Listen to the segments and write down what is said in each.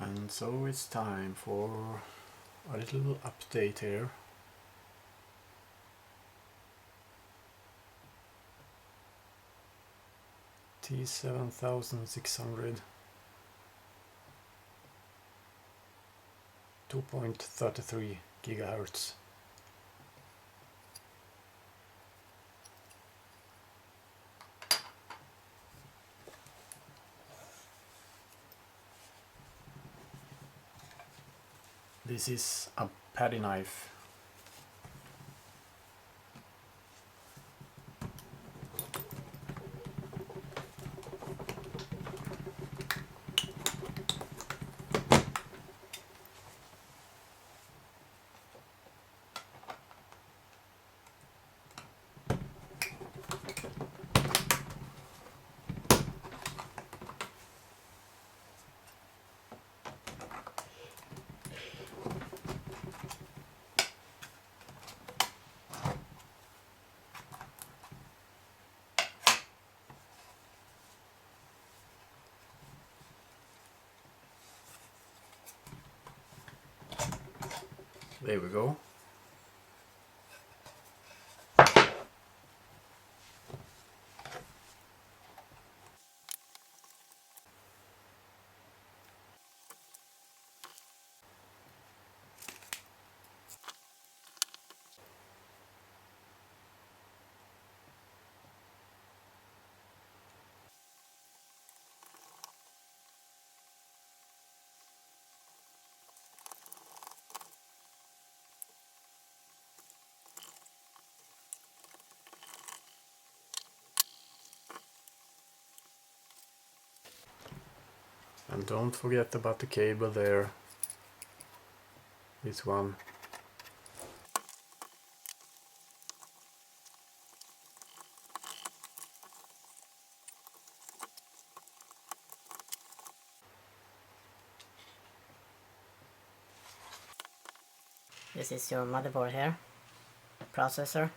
And so it's time for a little update here. T7600 2.33 gigahertz. This is a paddy knife. There we go. And don't forget about the cable there. This one. This is your motherboard here, processor.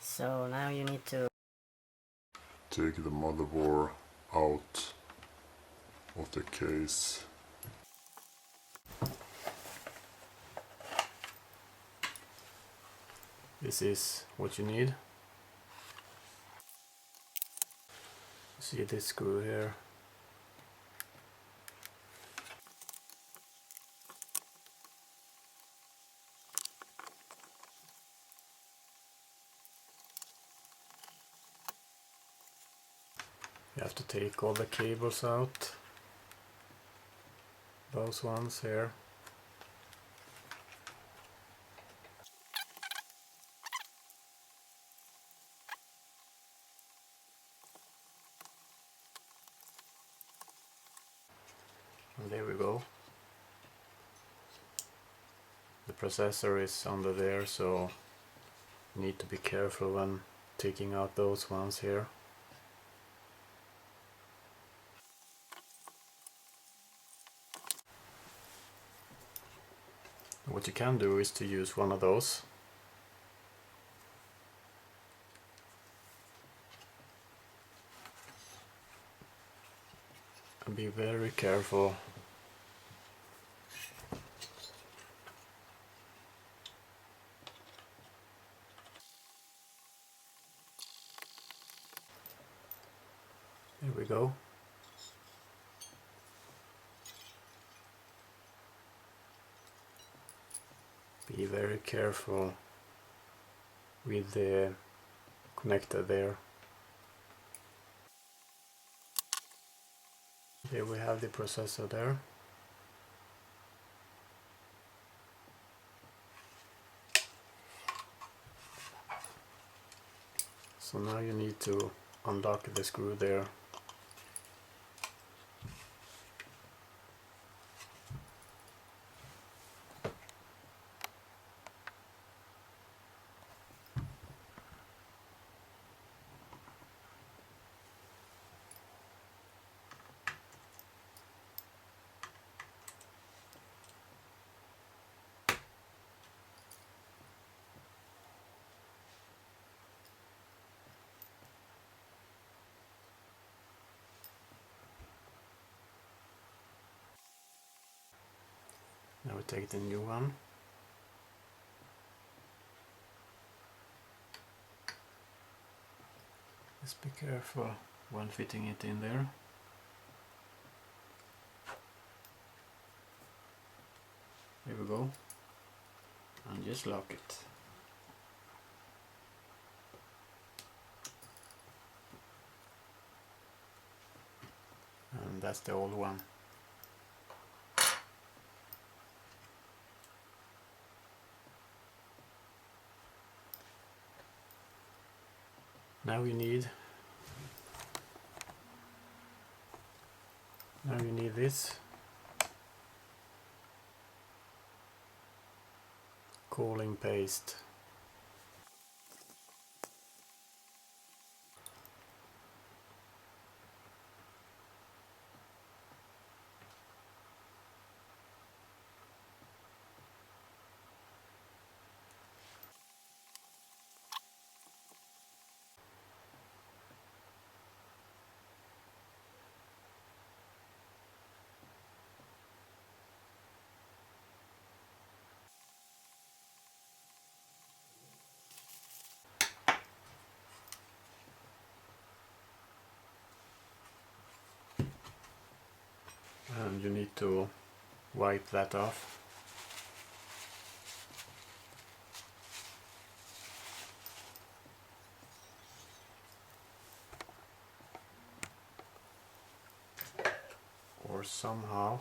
So now you need to take the motherboard out of the case. This is what you need. See this screw here. You have to take all the cables out. Those ones here. And there we go. The processor is under there, so you need to be careful when taking out those ones here. What you can do is to use one of those. And be very careful. There we go. Be very careful with the connector there. Here we have the processor there. So now you need to unlock the screw there. Now we take the new one. Just be careful when fitting it in there. Here we go. And just lock it. And that's the old one. Now you need this cooling paste. And you need to wipe that off. Or somehow.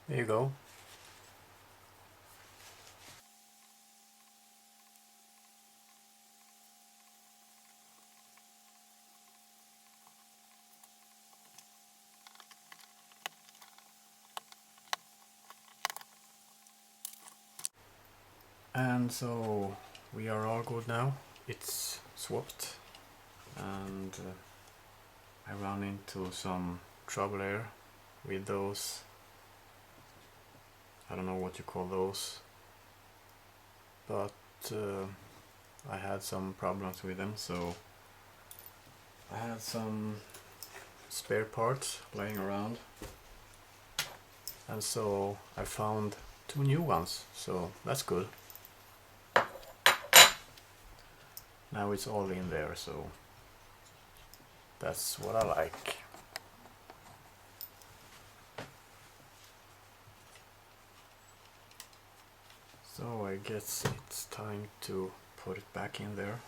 There you go. And so we are all good now. It's swapped, and I ran into some trouble here with those. I don't know what you call those, but I had some problems with them, so I had some spare parts laying around, and so I found 2 new ones, so that's good. Now it's all in there, so that's what I like. So I guess it's time to put it back in there.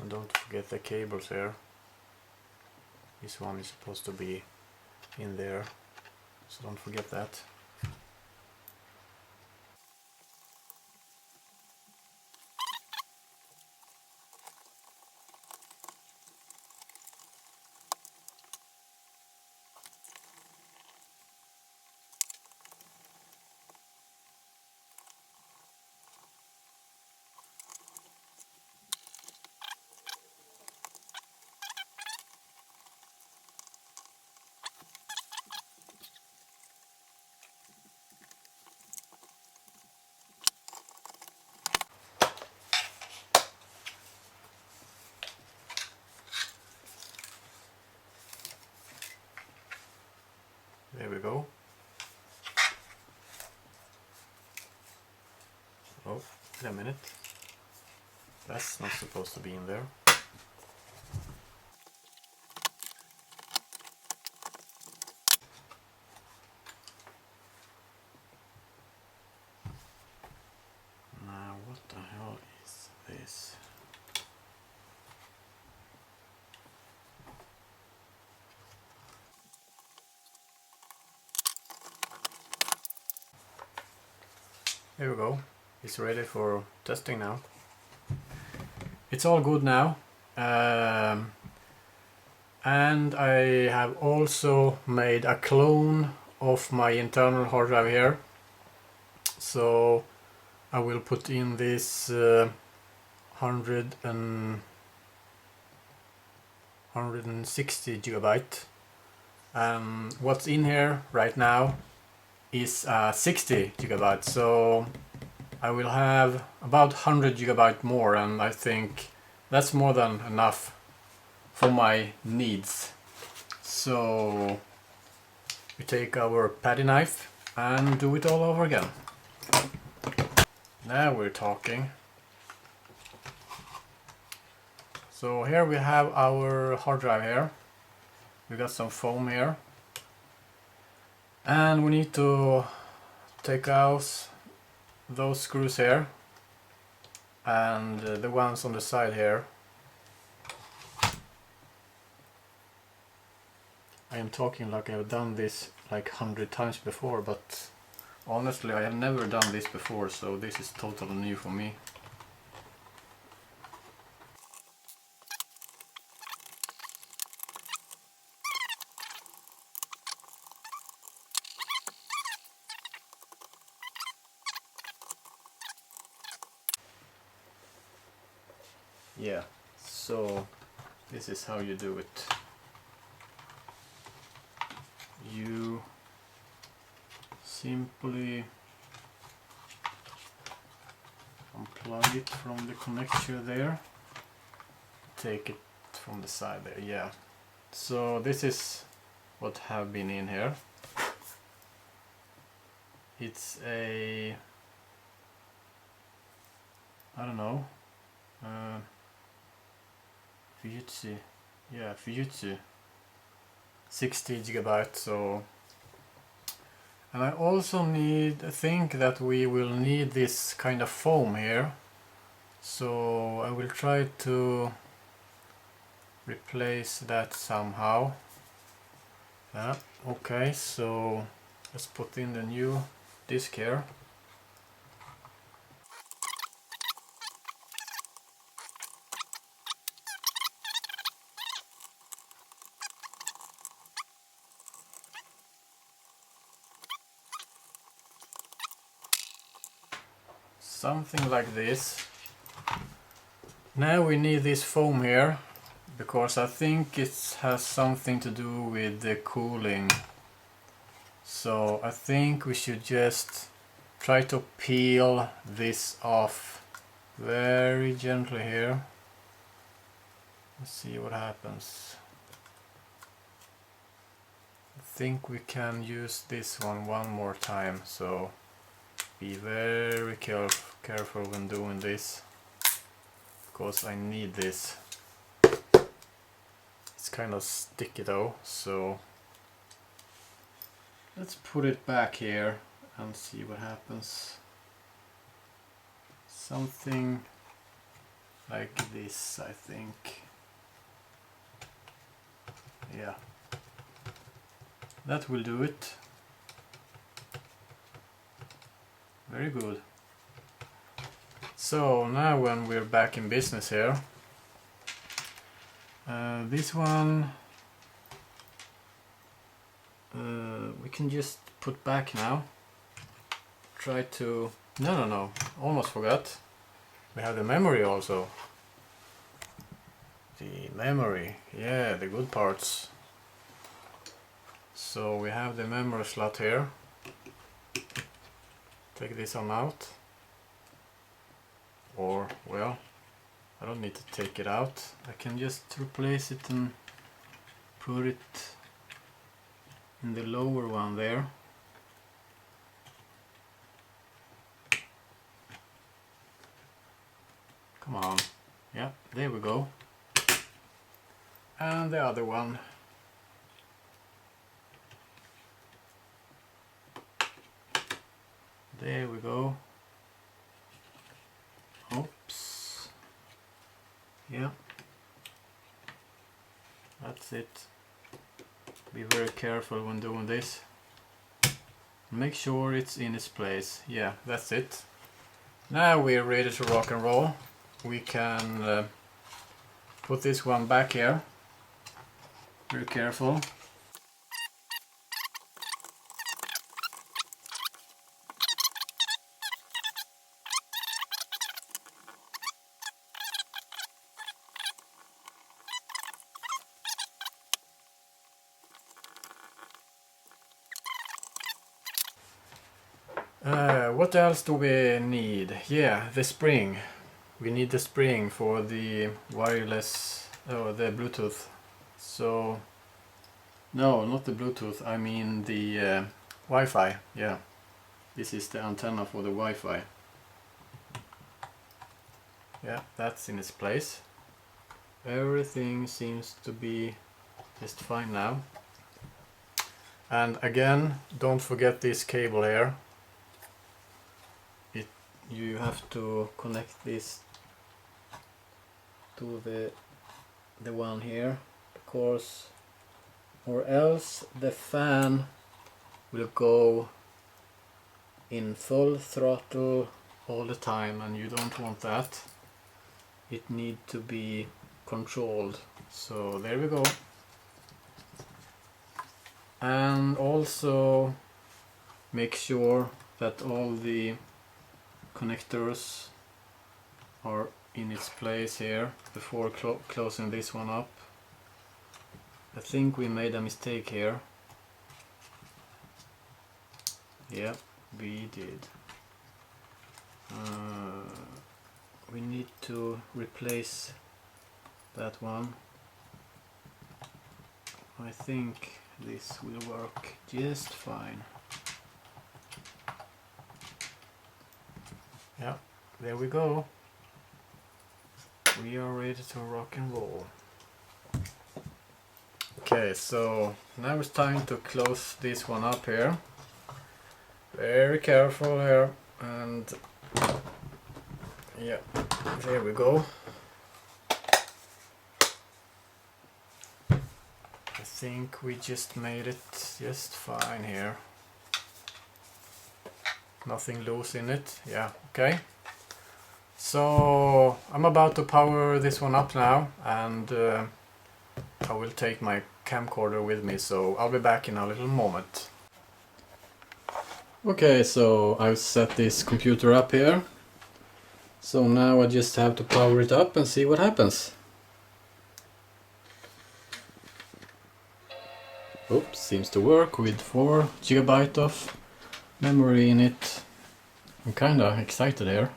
And don't forget the cables here. This one is supposed to be in there, so don't forget that. There we go. Oh, wait a minute. That's not supposed to be in there. There we go. It's ready for testing now. It's all good now. And I have also made a clone of my internal hard drive here. So I will put in this 160 gigabyte. What's in here right now is 60 gigabyte, so I will have about 100 gigabyte more, and I think that's more than enough for my needs. So we take our patty knife and do it all over again. Now we're talking. So here we have our hard drive here. We got some foam here. And we need to take out those screws here and the ones on the side here. I am talking like I've done this like 100 times before, but honestly I have never done this before, so this is totally new for me. Yeah, so this is how you do it. You simply unplug it from the connector there, take it from the side there, yeah. So this is what have been in here. It's a, I don't know, Fujitsu, yeah, Fujitsu 60 gigabyte. So, and I also think that we will need this kind of foam here, so I will try to replace that somehow. Yeah, okay, so let's put in the new disc here. Something like this. Now we need this foam here, because I think it has something to do with the cooling. So I think we should just try to peel this off very gently here. Let's see what happens. I think we can use this one more time, so be very careful when doing this, because I need this. It's kind of sticky though, so let's put it back here and see what happens. Something like this, I think. Yeah, that will do it. Very good. So now when we're back in business here, this one we can just put back now. Try to, no, almost forgot. We have the memory also. The memory, yeah, the good parts. So we have the memory slot here. Take this one out. Or, well, I don't need to take it out. I can just replace it and put it in the lower one there. Come on. Yeah, there we go. And the other one. There we go. Oops. Yeah. That's it. Be very careful when doing this. Make sure it's in its place. Yeah, that's it. Now we're ready to rock and roll. We can put this one back here. Very careful. What else do we need? Yeah, the spring. We need the spring for the wireless, the Bluetooth. So, no, not the Bluetooth, I mean the Wi-Fi, yeah. This is the antenna for the Wi-Fi. Yeah, that's in its place. Everything seems to be just fine now. And again, don't forget this cable here. You have to connect this to the one here, of course, or else the fan will go in full throttle all the time, and you don't want that. It needs to be controlled. So there we go. And also make sure that all the connectors are in its place here before closing this one up. I think we made a mistake here. Yeah, we did. We need to replace that one. I think this will work just fine. Yeah, there we go. We are ready to rock and roll. Okay, so now it's time to close this one up here. Very careful here, and yeah, there we go. I think we just made it just fine here. Nothing loose in it. Yeah, okay. So I'm about to power this one up now, and I will take my camcorder with me, so I'll be back in a little moment. Okay, so I've set this computer up here. So now I just have to power it up and see what happens. Oops, seems to work with 4 GB of memory in it. I'm kinda excited here,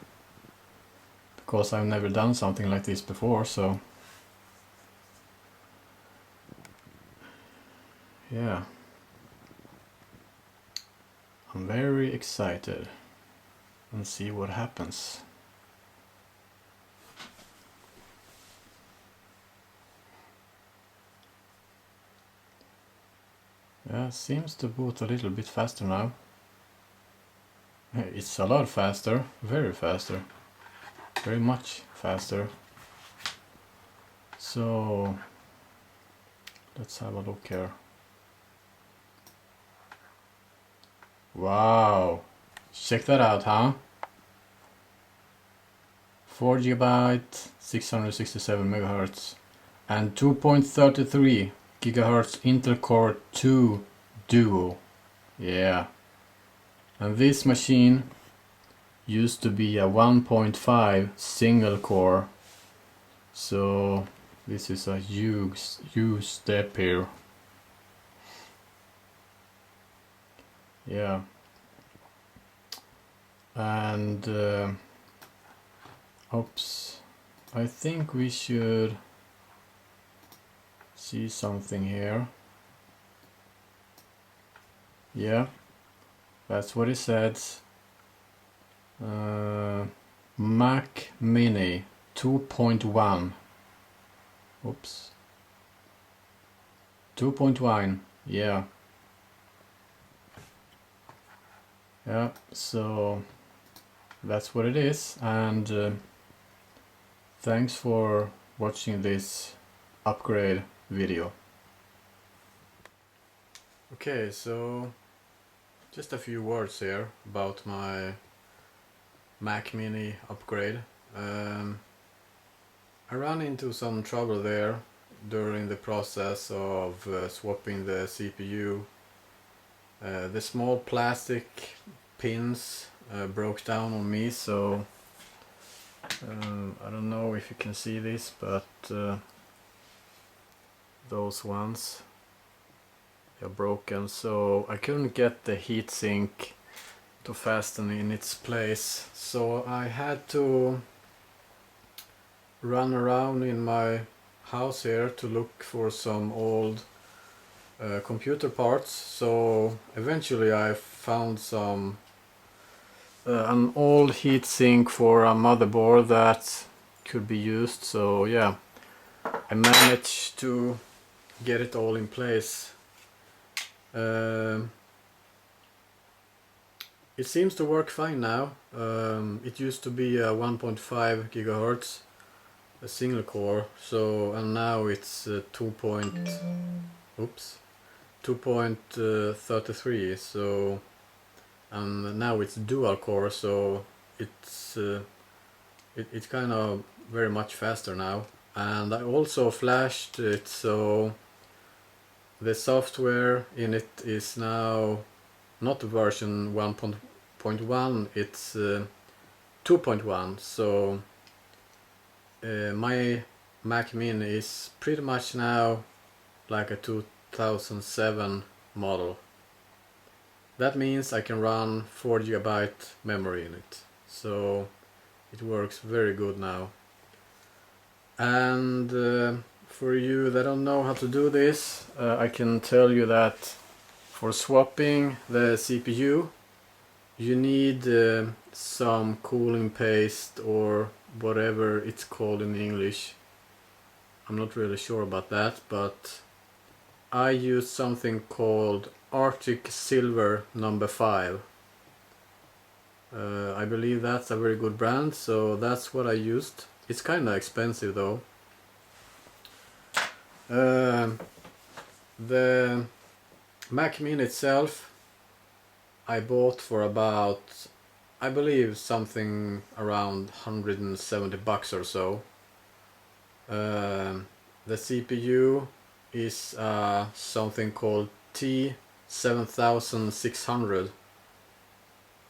because I've never done something like this before, so yeah, I'm very excited and see what happens. Yeah, seems to boot a little bit faster now. It's a lot faster, very faster, very much faster. So let's have a look here. Wow, check that out, huh? 4 GB, 667 MHz, and 2.33 GHz Intel Core 2 Duo. Yeah. And this machine used to be a 1.5 single core. So this is a huge step here. Yeah. And oops, I think we should see something here. Yeah, that's what it says. Mac Mini 2.1. Oops. 2.1. Yeah. Yeah, so that's what it is, and thanks for watching this upgrade video. Okay, so just a few words here about my Mac Mini upgrade. I ran into some trouble there during the process of swapping the CPU. The small plastic pins broke down on me, so I don't know if you can see this, but those ones are broken, so I couldn't get the heatsink to fasten in its place, so I had to run around in my house here to look for some old computer parts. So eventually I found some an old heatsink for a motherboard that could be used, so yeah, I managed to get it all in place. It seems to work fine now. It used to be a 1.5 gigahertz, a single core, so, and now it's 2.33, so, and now it's dual core, so it's it's kind of very much faster now. And I also flashed it, so the software in it is now not version 1.1, it's 2.1, so my Mac Mini is pretty much now like a 2007 model. That means I can run 4 GB memory in it, so it works very good now. And for you that don't know how to do this, I can tell you that for swapping the CPU you need some cooling paste or whatever it's called in English. I'm not really sure about that, but I use something called Arctic Silver number 5. I believe that's a very good brand, so that's what I used. It's kinda expensive though. The Mac Mini itself I bought for about, I believe, something around 170 bucks or so. The CPU is something called T7600.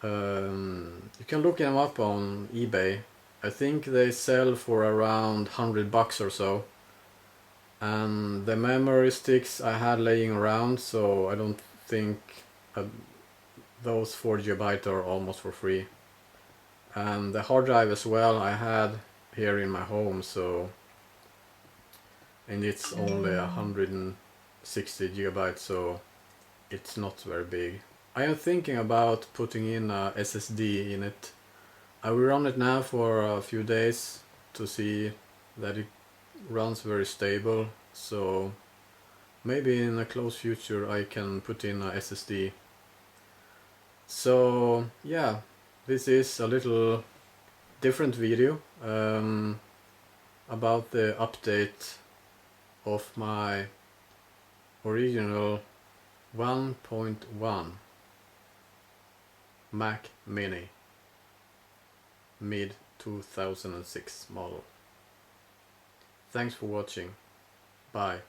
You can look them up on eBay. I think they sell for around 100 bucks or so. And the memory sticks I had laying around, so I don't think those 4 GB are almost for free. And the hard drive as well I had here in my home, so, and it's only 160 GB, so it's not very big. I am thinking about putting in a SSD in it. I will run it now for a few days to see that it runs very stable, so maybe in a close future I can put in a SSD. So yeah, this is a little different video about the update of my original 1.1 Mac Mini mid 2006 model. Thanks for watching. Bye.